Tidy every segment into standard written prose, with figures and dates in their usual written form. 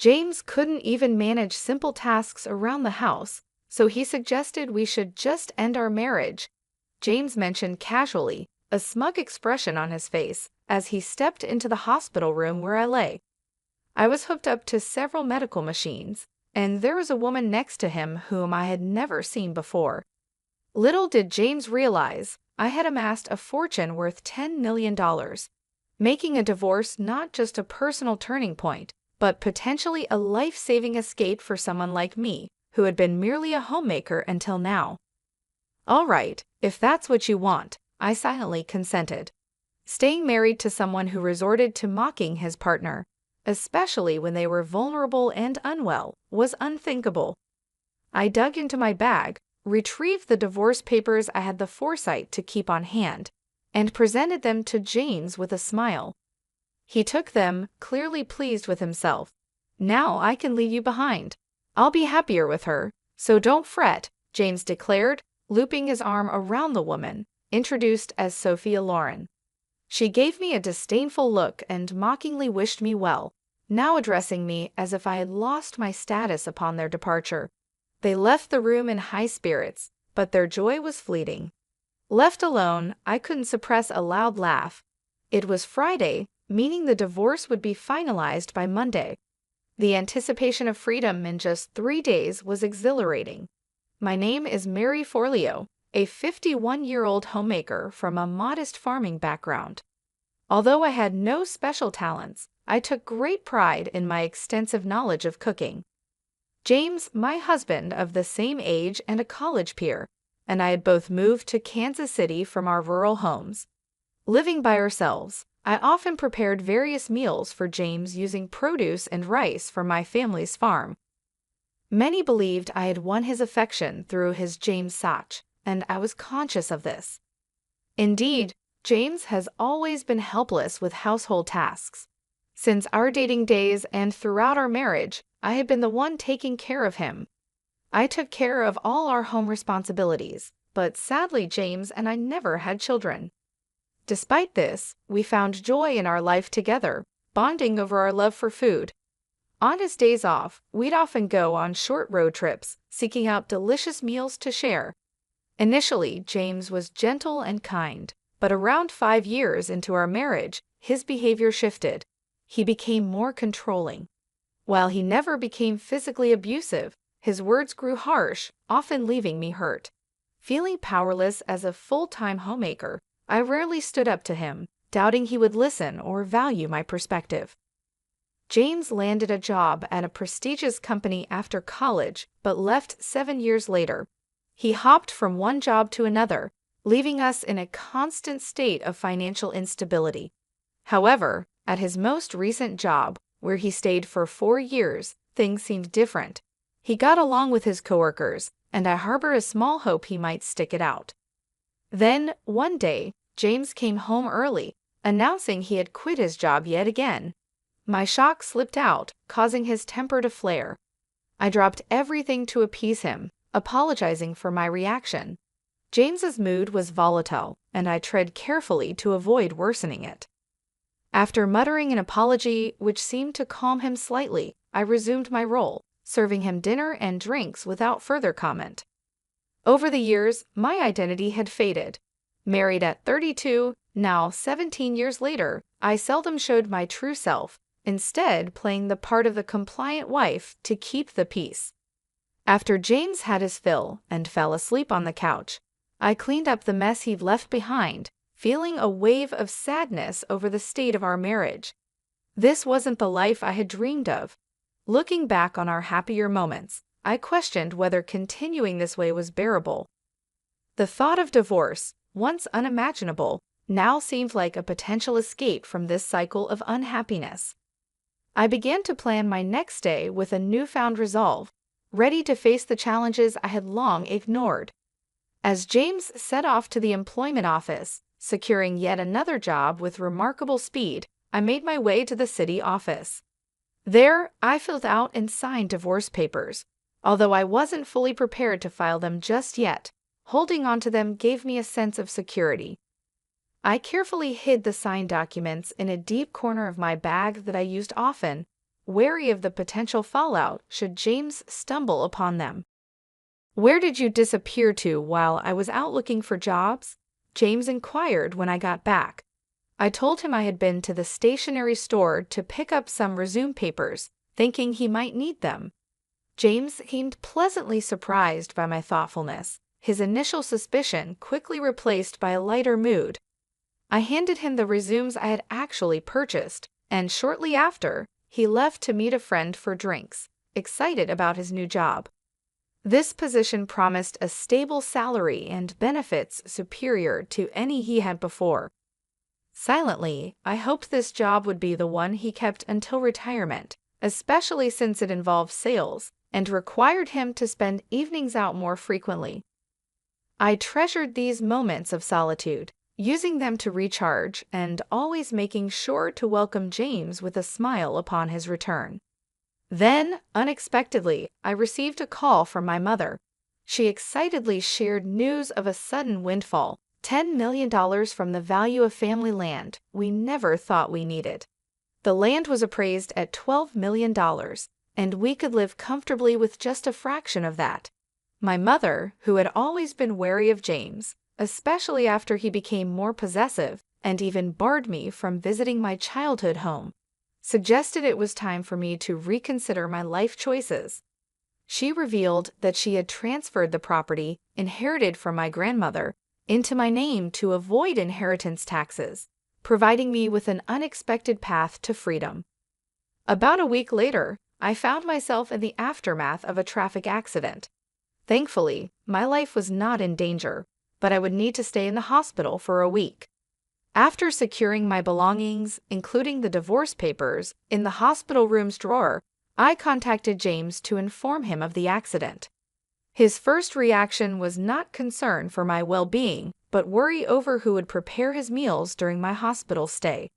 James couldn't even manage simple tasks around the house, so he suggested we should just end our marriage. James mentioned casually, a smug expression on his face, as he stepped into the hospital room where I lay. I was hooked up to several medical machines, and there was a woman next to him whom I had never seen before. Little did James realize, I had amassed a fortune worth $10 million, making a divorce not just a personal turning point, but potentially a life-saving escape for someone like me, who had been merely a homemaker until now. All right, if that's what you want, I silently consented. Staying married to someone who resorted to mocking his partner, especially when they were vulnerable and unwell, was unthinkable. I dug into my bag, retrieved the divorce papers I had the foresight to keep on hand, and presented them to James with a smile. He took them, clearly pleased with himself. Now I can leave you behind. I'll be happier with her, so don't fret, James declared, looping his arm around the woman, introduced as Sophia Loren. She gave me a disdainful look and mockingly wished me well, now addressing me as if I had lost my status upon their departure. They left the room in high spirits, but their joy was fleeting. Left alone, I couldn't suppress a loud laugh. It was Friday, meaning the divorce would be finalized by Monday. The anticipation of freedom in just 3 days was exhilarating. My name is Mary Forleo, a 51-year-old homemaker from a modest farming background. Although I had no special talents, I took great pride in my extensive knowledge of cooking. James, my husband, of the same age and a college peer, and I had both moved to Kansas City from our rural homes. Living by ourselves, I often prepared various meals for James using produce and rice from my family's farm. Many believed I had won his affection through his James Sach, and I was conscious of this. Indeed, James has always been helpless with household tasks. Since our dating days and throughout our marriage, I had been the one taking care of him. I took care of all our home responsibilities, but sadly James and I never had children. Despite this, we found joy in our life together, bonding over our love for food. On his days off, we'd often go on short road trips, seeking out delicious meals to share. Initially, James was gentle and kind, but around 5 years into our marriage, his behavior shifted. He became more controlling. While he never became physically abusive, his words grew harsh, often leaving me hurt. Feeling powerless as a full-time homemaker, I rarely stood up to him, doubting he would listen or value my perspective. James landed a job at a prestigious company after college, but left 7 years later. He hopped from one job to another, leaving us in a constant state of financial instability. However, at his most recent job, where he stayed for 4 years, things seemed different. He got along with his coworkers, and I harbor a small hope he might stick it out. Then, one day, James came home early, announcing he had quit his job yet again. My shock slipped out, causing his temper to flare. I dropped everything to appease him, apologizing for my reaction. James's mood was volatile, and I tread carefully to avoid worsening it. After muttering an apology which seemed to calm him slightly, I resumed my role, serving him dinner and drinks without further comment. Over the years, my identity had faded. Married at 32, now 17 years later, I seldom showed my true self, instead playing the part of the compliant wife to keep the peace. After James had his fill and fell asleep on the couch, I cleaned up the mess he'd left behind, feeling a wave of sadness over the state of our marriage. This wasn't the life I had dreamed of. Looking back on our happier moments, I questioned whether continuing this way was bearable. The thought of divorce, once unimaginable, now seemed like a potential escape from this cycle of unhappiness. I began to plan my next day with a newfound resolve, ready to face the challenges I had long ignored. As James set off to the employment office, securing yet another job with remarkable speed, I made my way to the city office. There, I filled out and signed divorce papers, although I wasn't fully prepared to file them just yet. Holding on to them gave me a sense of security. I carefully hid the signed documents in a deep corner of my bag that I used often, wary of the potential fallout should James stumble upon them. "Where did you disappear to while I was out looking for jobs?" James inquired when I got back. I told him I had been to the stationery store to pick up some resume papers, thinking he might need them. James seemed pleasantly surprised by my thoughtfulness, his initial suspicion quickly replaced by a lighter mood. I handed him the resumes I had actually purchased, and shortly after, he left to meet a friend for drinks, excited about his new job. This position promised a stable salary and benefits superior to any he had before. Silently, I hoped this job would be the one he kept until retirement, especially since it involved sales and required him to spend evenings out more frequently. I treasured these moments of solitude, using them to recharge and always making sure to welcome James with a smile upon his return. Then, unexpectedly, I received a call from my mother. She excitedly shared news of a sudden windfall, $10 million from the value of family land we never thought we needed. The land was appraised at $12 million, and we could live comfortably with just a fraction of that. My mother, who had always been wary of James, especially after he became more possessive and even barred me from visiting my childhood home, suggested it was time for me to reconsider my life choices. She revealed that she had transferred the property, inherited from my grandmother, into my name to avoid inheritance taxes, providing me with an unexpected path to freedom. About a week later, I found myself in the aftermath of a traffic accident. Thankfully, my life was not in danger, but I would need to stay in the hospital for a week. After securing my belongings, including the divorce papers, in the hospital room's drawer, I contacted James to inform him of the accident. His first reaction was not concern for my well-being, but worry over who would prepare his meals during my hospital stay.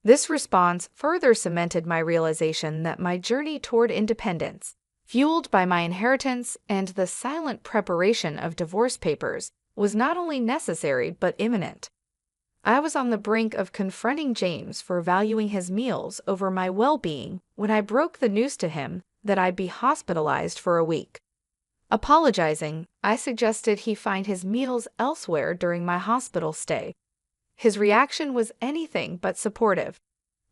This response further cemented my realization that my journey toward independence, fueled by my inheritance and the silent preparation of divorce papers, was not only necessary but imminent. I was on the brink of confronting James for valuing his meals over my well-being when I broke the news to him that I'd be hospitalized for a week. Apologizing, I suggested he find his meals elsewhere during my hospital stay. His reaction was anything but supportive.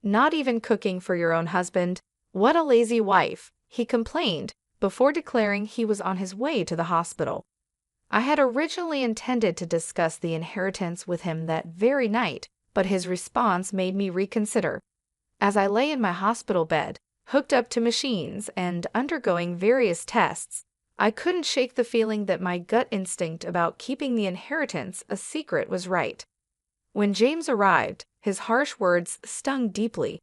"Not even cooking for your own husband? What a lazy wife," he complained, before declaring he was on his way to the hospital. I had originally intended to discuss the inheritance with him that very night, but his response made me reconsider. As I lay in my hospital bed, hooked up to machines and undergoing various tests, I couldn't shake the feeling that my gut instinct about keeping the inheritance a secret was right. When James arrived, his harsh words stung deeply.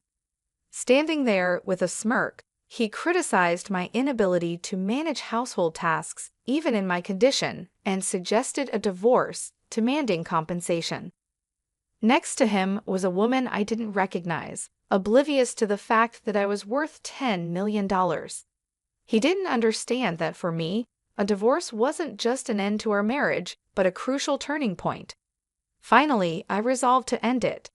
Standing there with a smirk, he criticized my inability to manage household tasks even in my condition and suggested a divorce, demanding compensation. Next to him was a woman I didn't recognize, oblivious to the fact that I was worth $10 million. He didn't understand that for me, a divorce wasn't just an end to our marriage, but a crucial turning point. Finally, I resolved to end it.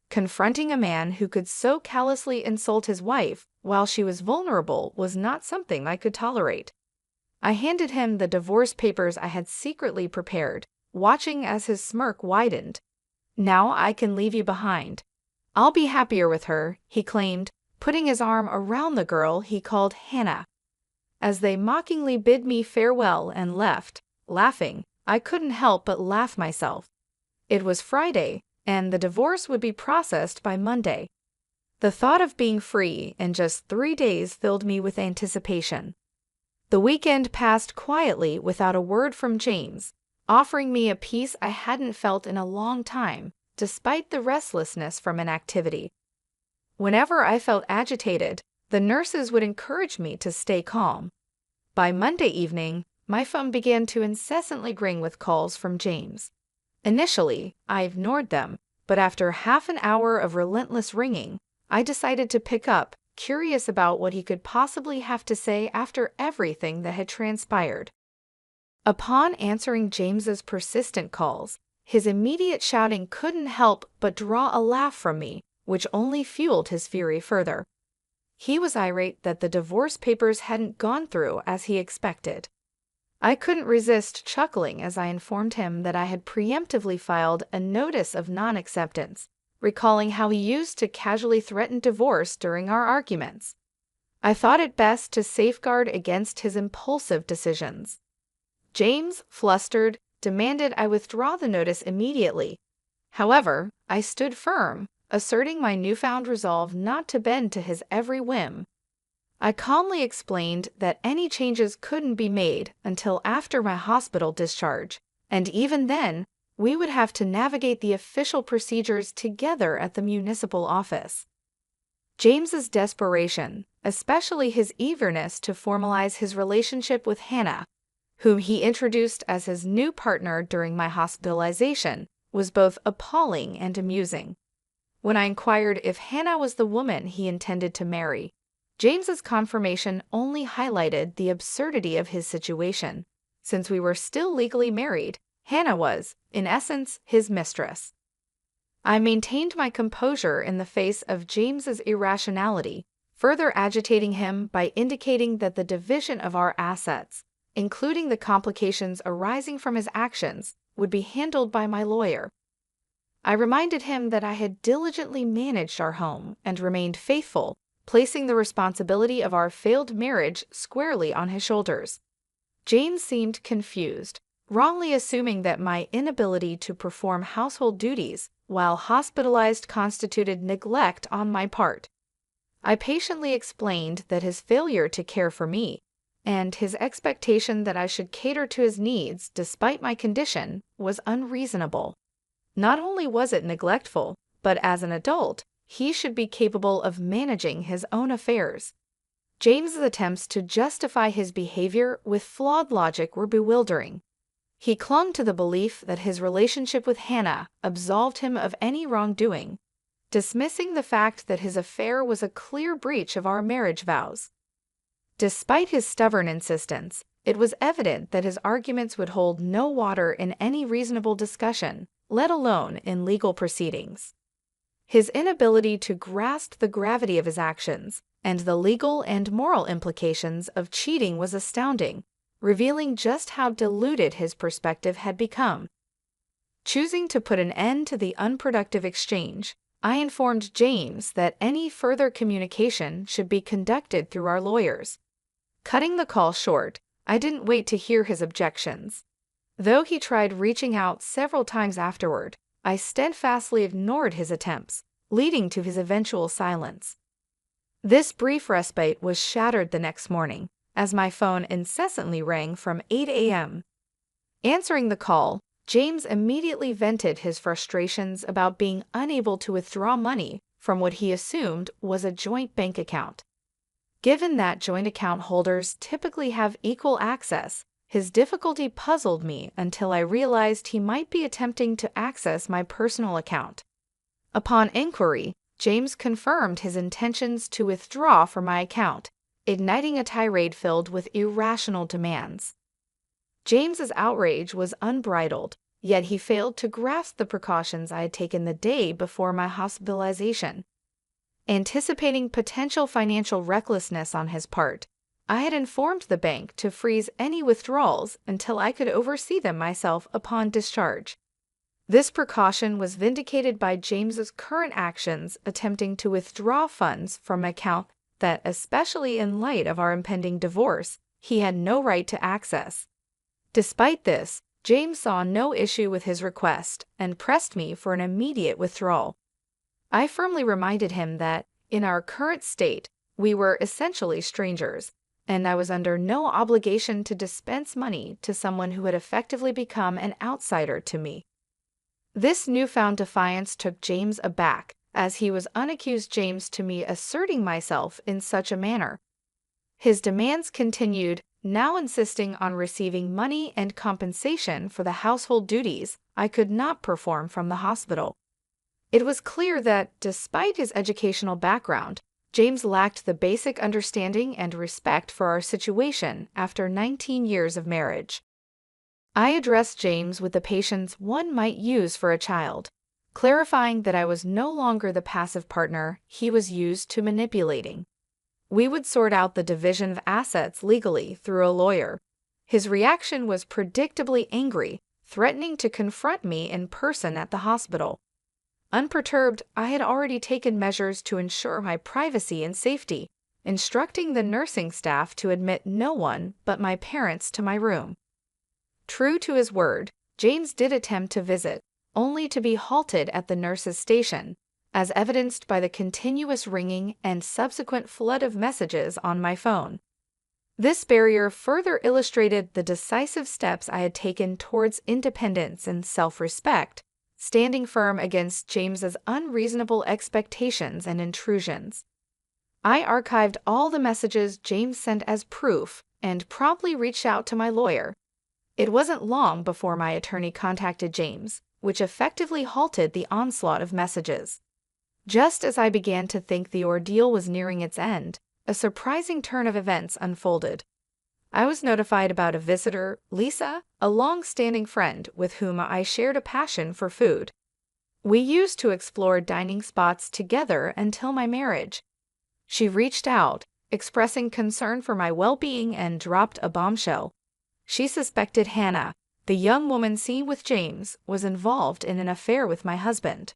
Confronting a man who could so callously insult his wife while she was vulnerable was not something I could tolerate. I handed him the divorce papers I had secretly prepared, watching as his smirk widened. "Now I can leave you behind. I'll be happier with her," he claimed, putting his arm around the girl he called Hannah. As they mockingly bid me farewell and left, laughing, I couldn't help but laugh myself. It was Friday, and the divorce would be processed by Monday. The thought of being free in just 3 days filled me with anticipation. The weekend passed quietly without a word from James, offering me a peace I hadn't felt in a long time, despite the restlessness from inactivity. Whenever I felt agitated, the nurses would encourage me to stay calm. By Monday evening, my phone began to incessantly ring with calls from James. Initially, I ignored them, but after half an hour of relentless ringing, I decided to pick up, curious about what he could possibly have to say after everything that had transpired. Upon answering James's persistent calls, his immediate shouting couldn't help but draw a laugh from me, which only fueled his fury further. He was irate that the divorce papers hadn't gone through as he expected. I couldn't resist chuckling as I informed him that I had preemptively filed a notice of non-acceptance, recalling how he used to casually threaten divorce during our arguments. I thought it best to safeguard against his impulsive decisions. James, flustered, demanded I withdraw the notice immediately. However, I stood firm, asserting my newfound resolve not to bend to his every whim. I calmly explained that any changes couldn't be made until after my hospital discharge, and even then, we would have to navigate the official procedures together at the municipal office. James's desperation, especially his eagerness to formalize his relationship with Hannah, whom he introduced as his new partner during my hospitalization, was both appalling and amusing. When I inquired if Hannah was the woman he intended to marry, James's confirmation only highlighted the absurdity of his situation. Since we were still legally married, Hannah was, in essence, his mistress. I maintained my composure in the face of James's irrationality, further agitating him by indicating that the division of our assets, including the complications arising from his actions, would be handled by my lawyer. I reminded him that I had diligently managed our home and remained faithful, placing the responsibility of our failed marriage squarely on his shoulders. James seemed confused, wrongly assuming that my inability to perform household duties while hospitalized constituted neglect on my part. I patiently explained that his failure to care for me, and his expectation that I should cater to his needs despite my condition, was unreasonable. Not only was it neglectful, but as an adult, he should be capable of managing his own affairs. James's attempts to justify his behavior with flawed logic were bewildering. He clung to the belief that his relationship with Hannah absolved him of any wrongdoing, dismissing the fact that his affair was a clear breach of our marriage vows. Despite his stubborn insistence, it was evident that his arguments would hold no water in any reasonable discussion, let alone in legal proceedings. His inability to grasp the gravity of his actions and the legal and moral implications of cheating was astounding, revealing just how diluted his perspective had become. Choosing to put an end to the unproductive exchange, I informed James that any further communication should be conducted through our lawyers. Cutting the call short, I didn't wait to hear his objections. Though he tried reaching out several times afterward, I steadfastly ignored his attempts, leading to his eventual silence. This brief respite was shattered the next morning, as my phone incessantly rang from 8 a.m. Answering the call, James immediately vented his frustrations about being unable to withdraw money from what he assumed was a joint bank account. Given that joint account holders typically have equal access, his difficulty puzzled me until I realized he might be attempting to access my personal account. Upon inquiry, James confirmed his intentions to withdraw from my account, igniting a tirade filled with irrational demands. James's outrage was unbridled, yet he failed to grasp the precautions I had taken the day before my hospitalization. Anticipating potential financial recklessness on his part, I had informed the bank to freeze any withdrawals until I could oversee them myself upon discharge. This precaution was vindicated by James's current actions attempting to withdraw funds from an account that, especially in light of our impending divorce, he had no right to access. Despite this, James saw no issue with his request and pressed me for an immediate withdrawal. I firmly reminded him that, in our current state, we were essentially strangers, and I was under no obligation to dispense money to someone who had effectively become an outsider to me. This newfound defiance took James aback, as he was unaccused James to me asserting myself in such a manner. His demands continued, now insisting on receiving money and compensation for the household duties I could not perform from the hospital. It was clear that, despite his educational background, James lacked the basic understanding and respect for our situation after 19 years of marriage. I addressed James with the patience one might use for a child, clarifying that I was no longer the passive partner he was used to manipulating. We would sort out the division of assets legally through a lawyer. His reaction was predictably angry, threatening to confront me in person at the hospital. Unperturbed, I had already taken measures to ensure my privacy and safety, instructing the nursing staff to admit no one but my parents to my room. True to his word, James did attempt to visit, only to be halted at the nurse's station, as evidenced by the continuous ringing and subsequent flood of messages on my phone. This barrier further illustrated the decisive steps I had taken towards independence and self-respect, standing firm against James's unreasonable expectations and intrusions. I archived all the messages James sent as proof and promptly reached out to my lawyer. It wasn't long before my attorney contacted James, which effectively halted the onslaught of messages. Just as I began to think the ordeal was nearing its end, a surprising turn of events unfolded. I was notified about a visitor, Lisa, a long-standing friend with whom I shared a passion for food. We used to explore dining spots together until my marriage. She reached out, expressing concern for my well-being, and dropped a bombshell. She suspected Hannah, the young woman seen with James, was involved in an affair with my husband.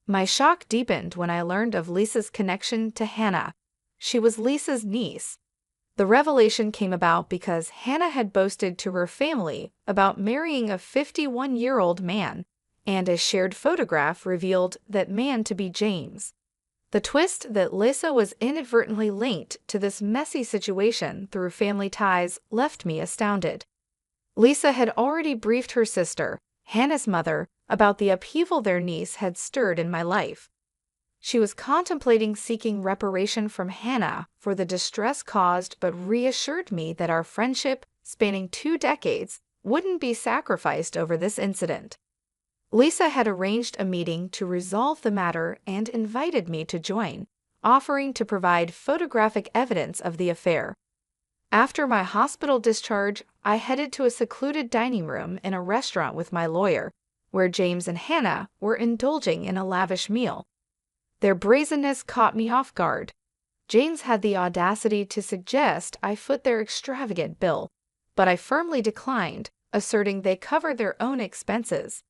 My shock deepened when I learned of Lisa's connection to Hannah. She was Lisa's niece. The revelation came about because Hannah had boasted to her family about marrying a 51-year-old man, and a shared photograph revealed that man to be James. The twist that Lisa was inadvertently linked to this messy situation through family ties left me astounded. Lisa had already briefed her sister, Hannah's mother, about the upheaval their niece had stirred in my life. She was contemplating seeking reparation from Hannah for the distress caused, but reassured me that our friendship, spanning 2 decades, wouldn't be sacrificed over this incident. Lisa had arranged a meeting to resolve the matter and invited me to join, offering to provide photographic evidence of the affair. After my hospital discharge, I headed to a secluded dining room in a restaurant with my lawyer, where James and Hannah were indulging in a lavish meal. Their brazenness caught me off guard. James had the audacity to suggest I foot their extravagant bill, but I firmly declined, asserting they covered their own expenses.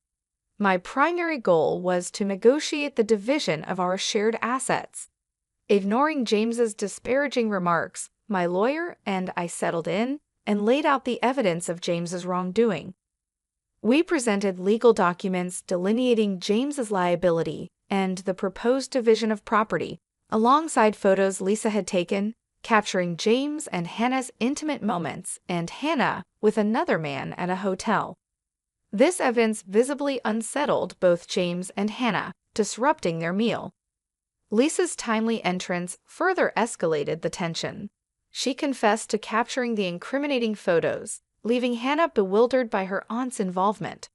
My primary goal was to negotiate the division of our shared assets. Ignoring James's disparaging remarks, my lawyer and I settled in and laid out the evidence of James's wrongdoing. We presented legal documents delineating James's liability and the proposed division of property, alongside photos Lisa had taken, capturing James and Hannah's intimate moments and Hannah with another man at a hotel. This evidence visibly unsettled both James and Hannah, disrupting their meal. Lisa's timely entrance further escalated the tension. She confessed to capturing the incriminating photos, leaving Hannah bewildered by her aunt's involvement.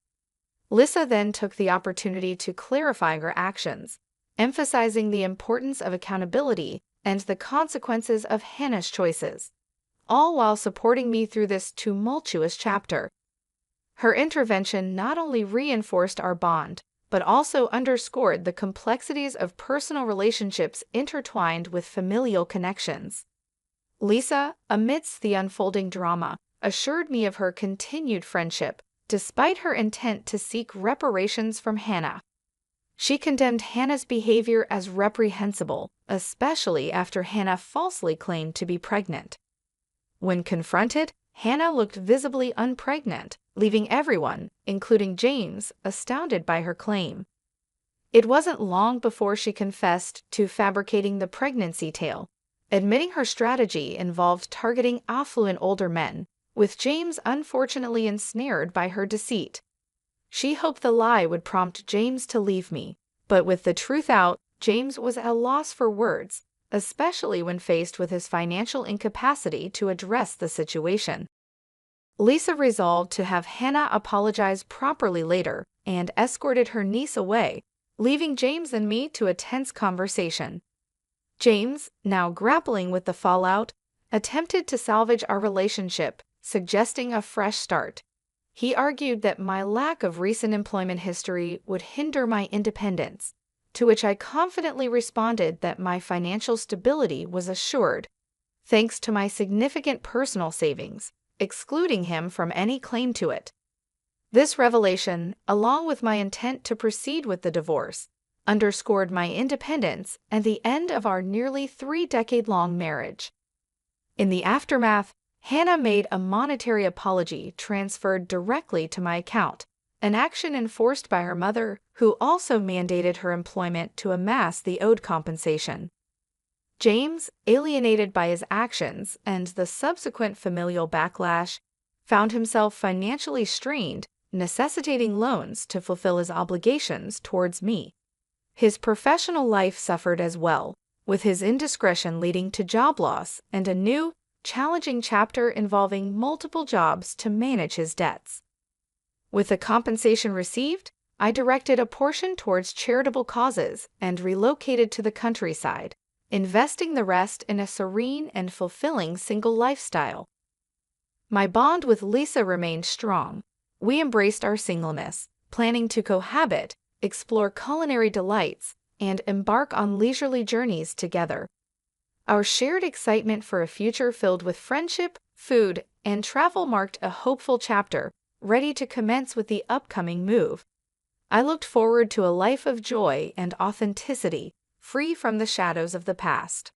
Lisa then took the opportunity to clarify her actions, emphasizing the importance of accountability and the consequences of Hannah's choices, all while supporting me through this tumultuous chapter. Her intervention not only reinforced our bond, but also underscored the complexities of personal relationships intertwined with familial connections. Lisa, amidst the unfolding drama, assured me of her continued friendship, despite her intent to seek reparations from Hannah. She condemned Hannah's behavior as reprehensible, especially after Hannah falsely claimed to be pregnant. When confronted, Hannah looked visibly unpregnant, leaving everyone, including James, astounded by her claim. It wasn't long before she confessed to fabricating the pregnancy tale, admitting her strategy involved targeting affluent older men, with James unfortunately ensnared by her deceit. She hoped the lie would prompt James to leave me, but with the truth out, James was at a loss for words, especially when faced with his financial incapacity to address the situation. Lisa resolved to have Hannah apologize properly later and escorted her niece away, leaving James and me to a tense conversation. James, now grappling with the fallout, attempted to salvage our relationship, suggesting a fresh start. He argued that my lack of recent employment history would hinder my independence, to which I confidently responded that my financial stability was assured, thanks to my significant personal savings, excluding him from any claim to it. This revelation, along with my intent to proceed with the divorce, underscored my independence and the end of our nearly 3-decade-long marriage. In the aftermath, Hannah made a monetary apology transferred directly to my account, an action enforced by her mother, who also mandated her employment to amass the owed compensation. James, alienated by his actions and the subsequent familial backlash, found himself financially strained, necessitating loans to fulfill his obligations towards me. His professional life suffered as well, with his indiscretion leading to job loss and a new, challenging chapter involving multiple jobs to manage his debts. With the compensation received, I directed a portion towards charitable causes and relocated to the countryside, investing the rest in a serene and fulfilling single lifestyle. My bond with Lisa remained strong. We embraced our singleness, planning to cohabit, explore culinary delights, and embark on leisurely journeys together. Our shared excitement for a future filled with friendship, food, and travel marked a hopeful chapter, ready to commence with the upcoming move. I looked forward to a life of joy and authenticity, free from the shadows of the past.